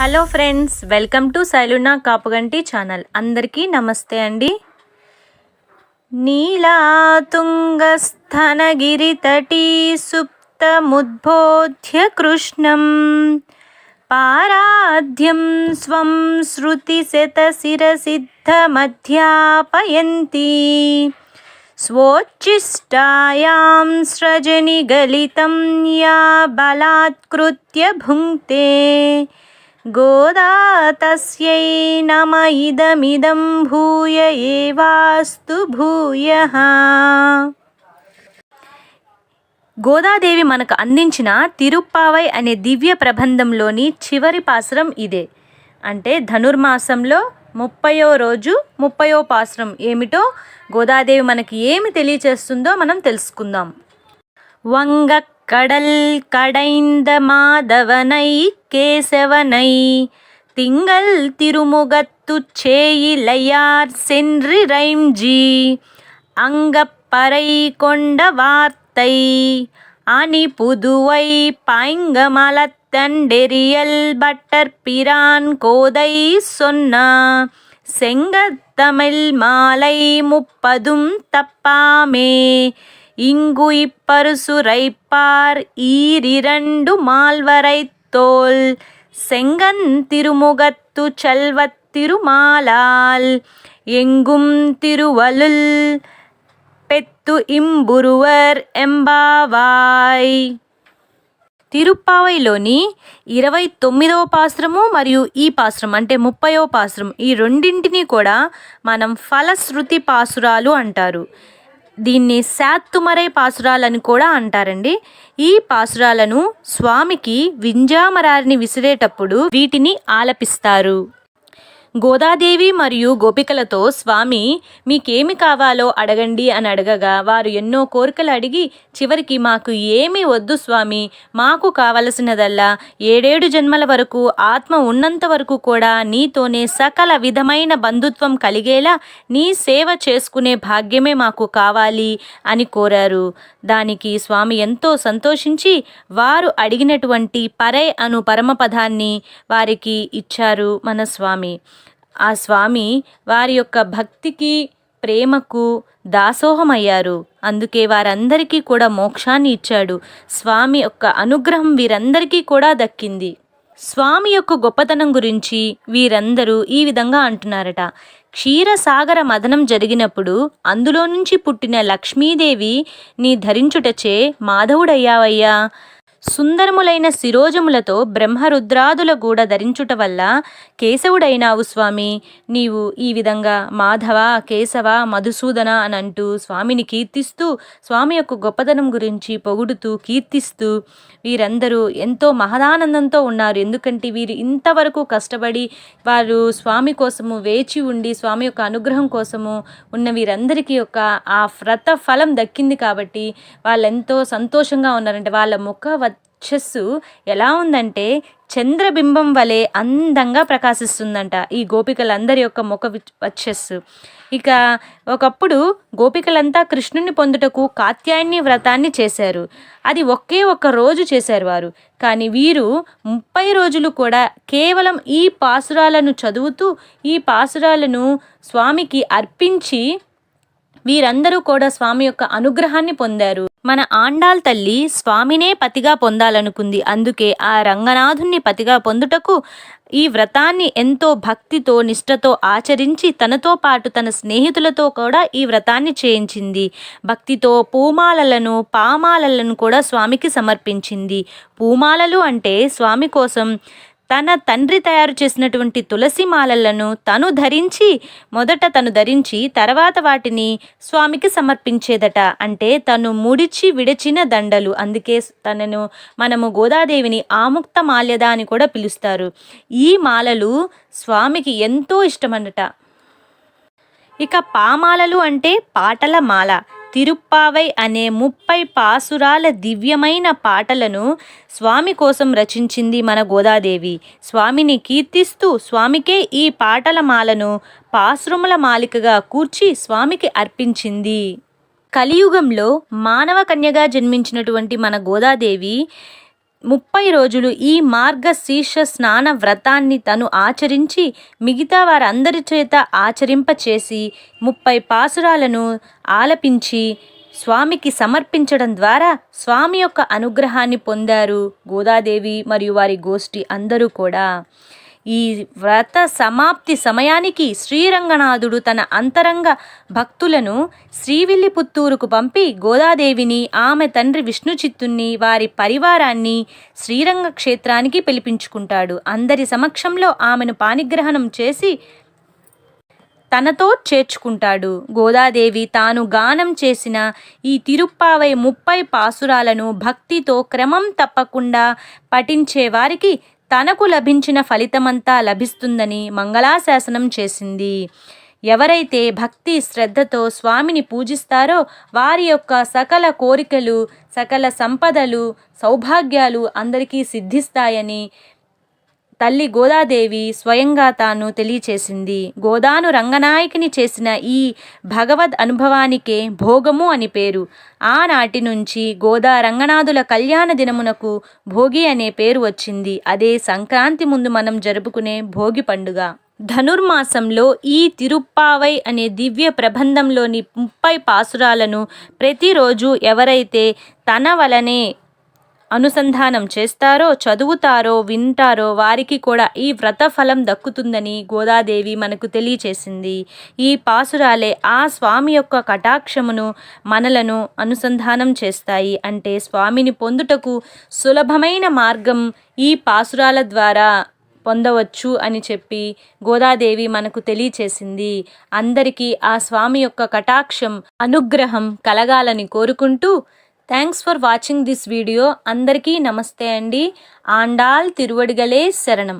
Hello friends, welcome to Shailuna Kapuganti channel. అందరికీ నమస్తే అండి. నీలాతుంగస్థనగిరితటీ సుప్తముద్బోధ్య కృష్ణం పారాధ్యం స్వం శృతిశతశిరసిద్ధమధ్యాపయంతి స్వోచ్ఛిష్టాయాం స్రజనిగలితం యా బలాత్కృత్య భుంక్తే గోదా తస్యై నమ ఇదమిదం భూయ ఏవాస్తు భూయః. గోదాదేవి మనకు అందించిన తిరుప్పావై అనే దివ్య ప్రబంధంలోని చివరి పాసురం ఇదే. అంటే ధనుర్మాసంలో 30వ రోజు 30వ పాసురం ఏమిటో గోదాదేవి మనకి ఏమి తెలియచేస్తుందో మనం తెలుసుకుందాం. వంగ கடல் கடைந்த மாதவனை கேசவனை திங்கள் திருமுகத்துச் சேயிலையார் சென்றிரைஞ்சி அங்கப்பறை கொண்ட வார்த்தை அணி புதுவை பைங்கமலத்தண்டெரியல் பட்டர்பிரான் கோதை சொன்னா செங்கத்தமிழ் மாலை 30 தப்பாமே இங்கு இப்பருசுரைப்பார் ஈரிரண்டு மால்வரை தோல் செங்கன் திருமுகத்து செல்வத் திருமாலால் எங்கும் திருவலுல் பெத்து இம்புருவர் ఎంబావాయ్. తిరుప్పావైలోని 29వ పాసురము మరియు ఈ పాసురం అంటే 30వ పాసురం, ఈ రెండింటినీ కూడా మనం ఫలశ్రుతి పాసురాలు అంటారు. దీన్ని శాత్తుమరై పాసురాలని కూడా అంటారండి. ఈ పాసురాలను స్వామికి వింజామరారిని విసిరేటప్పుడు వీటిని ఆలపిస్తారు. గోదాదేవి మరియు గోపికలతో స్వామి మీకేమి కావాలో అడగండి అని అడగగా వారు ఎన్నో కోరికలు అడిగి చివరికి మాకు ఏమీ వద్దు స్వామి, మాకు కావలసినదల్లా 7 జన్మల వరకు ఆత్మ ఉన్నంత వరకు కూడా నీతోనే సకల విధమైన బంధుత్వం కలిగేలా నీ సేవ చేసుకునే భాగ్యమే మాకు కావాలి అని కోరారు. దానికి స్వామి ఎంతో సంతోషించి వారు అడిగినటువంటి పరై అను పరమపదాన్ని వారికి ఇచ్చారు మన స్వామి. ఆ స్వామి వారి యొక్క భక్తికి ప్రేమకు దాసోహమయ్యారు. అందుకే వారందరికీ కూడా మోక్షాన్ని ఇచ్చాడు. స్వామి యొక్క అనుగ్రహం వీరందరికీ కూడా దక్కింది. స్వామి యొక్క గొప్పతనం గురించి వీరందరూ ఈ విధంగా అంటున్నారట. క్షీరసాగర మదనం జరిగినప్పుడు అందులో నుంచి పుట్టిన లక్ష్మీదేవి నీ ధరించుటచే మాధవుడయ్యావయ్యా. సుందరములైన శిరోజములతో బ్రహ్మరుద్రాదుల గూడ ధరించుట వల్ల కేశవుడైనావు స్వామి. నీవు ఈ విధంగా మాధవ, కేశవ, మధుసూదన అని అంటూ స్వామిని కీర్తిస్తూ స్వామి యొక్క గొప్పతనం గురించి పొగుడుతూ కీర్తిస్తూ వీరందరూ ఎంతో మహదానందంతో ఉన్నారు. ఎందుకంటే వీరు ఇంతవరకు కష్టపడి వారు స్వామి కోసము వేచి ఉండి స్వామి యొక్క అనుగ్రహం కోసము ఉన్న వీరందరికీ యొక్క ఆ వ్రత ఫలం దక్కింది కాబట్టి వాళ్ళెంతో సంతోషంగా ఉన్నారంటే వాళ్ళ ముఖ వచ్చస్సు ఎలా ఉందంటే చంద్రబింబం వలె అందంగా ప్రకాశిస్తుందంట ఈ గోపికలందరి యొక్క ముఖ వచ్చస్సు. ఇక ఒకప్పుడు గోపికలంతా కృష్ణుని పొందుటకు కాత్యాయని వ్రతాన్ని చేశారు. అది ఒకే ఒక్క రోజు చేశారు వారు. కానీ వీరు 30 రోజులు కూడా కేవలం ఈ పాసురాలను చదువుతూ ఈ పాసురాలను స్వామికి అర్పించి వీరందరూ కూడా స్వామి యొక్క అనుగ్రహాన్ని పొందారు. మన ఆండాల్ తల్లి స్వామినే పతిగా పొందాలనుకుంది. అందుకే ఆ రంగనాథుణ్ణి పతిగా పొందుటకు ఈ వ్రతాన్ని ఎంతో భక్తితో నిష్ఠతో ఆచరించి తనతో పాటు తన స్నేహితులతో కూడా ఈ వ్రతాన్ని చేయించింది. భక్తితో పూమాలలను పామాలలను కూడా స్వామికి సమర్పించింది. పూమాలలు అంటే స్వామి కోసం తన తండ్రి తయారు చేసినటువంటి తులసి మాలలను మొదట తను ధరించి తర్వాత వాటిని స్వామికి సమర్పించేదట. అంటే తను ముడిచి విడిచిన దండలు. అందుకే మనము గోదాదేవిని ఆముక్త మాల్యద అని కూడా పిలుస్తారు. ఈ మాలలు స్వామికి ఎంతో ఇష్టమన్నట. ఇక పామాలలు అంటే పాటల మాల. తిరుప్పావై అనే 30 పాసురాల దివ్యమైన పాటలను స్వామి కోసం రచించింది మన గోదాదేవి. స్వామిని కీర్తిస్తూ స్వామికే ఈ పాటల మాలను పాసురముల మాలికగా కూర్చి స్వామికి అర్పించింది. కలియుగంలో మానవ కన్యగా జన్మించినటువంటి మన గోదాదేవి 30 రోజులు ఈ మార్గశీర్ష స్నాన వ్రతాన్ని తను ఆచరించి మిగతా వారందరి చేత ఆచరింపచేసి 30 పాసురాలను ఆలపించి స్వామికి సమర్పించడం ద్వారా స్వామి యొక్క అనుగ్రహాన్ని పొందారు గోదాదేవి మరియు వారి గోష్ఠి అందరూ కూడా. ఈ వ్రత సమాప్తి సమయానికి శ్రీరంగనాథుడు తన అంతరంగ భక్తులను శ్రీవిల్లిపుత్తూరుకు పంపి గోదాదేవిని, ఆమె తండ్రి విష్ణుచిత్తుని, వారి పరివారాన్ని శ్రీరంగ క్షేత్రానికి పిలిపించుకుంటాడు. అందరి సమక్షంలో ఆమెను పాణిగ్రహణం చేసి తనతో చేర్చుకుంటాడు. గోదాదేవి తాను గానం చేసిన ఈ తిరుప్పావై 30 పాసురాలను భక్తితో క్రమం తప్పకుండా పఠించే వారికి తనకు లభించిన ఫలితమంతా లభిస్తుందని మంగళాశాసనం చేసింది. ఎవరైతే భక్తి శ్రద్ధతో స్వామిని పూజిస్తారో వారి యొక్క సకల కోరికలు, సకల సంపదలు, సౌభాగ్యాలు అందరికీ సిద్ధిస్తాయని తల్లి గోదాదేవి స్వయంగా తాను తెలియచేసింది. గోదాను రంగనాయకిని చేసిన ఈ భగవద్ అనుభవానికే భోగము అని పేరు. ఆనాటి నుంచి గోదా రంగనాథుల కళ్యాణ దినమునకు భోగి అనే పేరు వచ్చింది. అదే సంక్రాంతి ముందు మనం జరుపుకునే భోగి పండుగ. ధనుర్మాసంలో ఈ తిరుప్పావై అనే దివ్య ప్రబంధంలోని 30 పాసురాలను ప్రతిరోజు ఎవరైతే తన వలనే అనుసంధానం చేస్తారో, చదువుతారో, వింటారో వారికి కూడా ఈ వ్రత ఫలం దక్కుతుందని గోదాదేవి మనకు తెలియచేసింది. ఈ పాసురాలే ఆ స్వామి యొక్క కటాక్షమును మనలను అనుసంధానం చేస్తాయి. అంటే స్వామిని పొందుటకు సులభమైన మార్గం ఈ పాసురాల ద్వారా పొందవచ్చు అని చెప్పి గోదాదేవి మనకు తెలియచేసింది. అందరికీ ఆ స్వామి యొక్క కటాక్షం, అనుగ్రహం కలగాలని కోరుకుంటూ thanks for watching this video. అందరికీ నమస్తే అండి. ఆండాల్ తిరువడిగలే శరణం.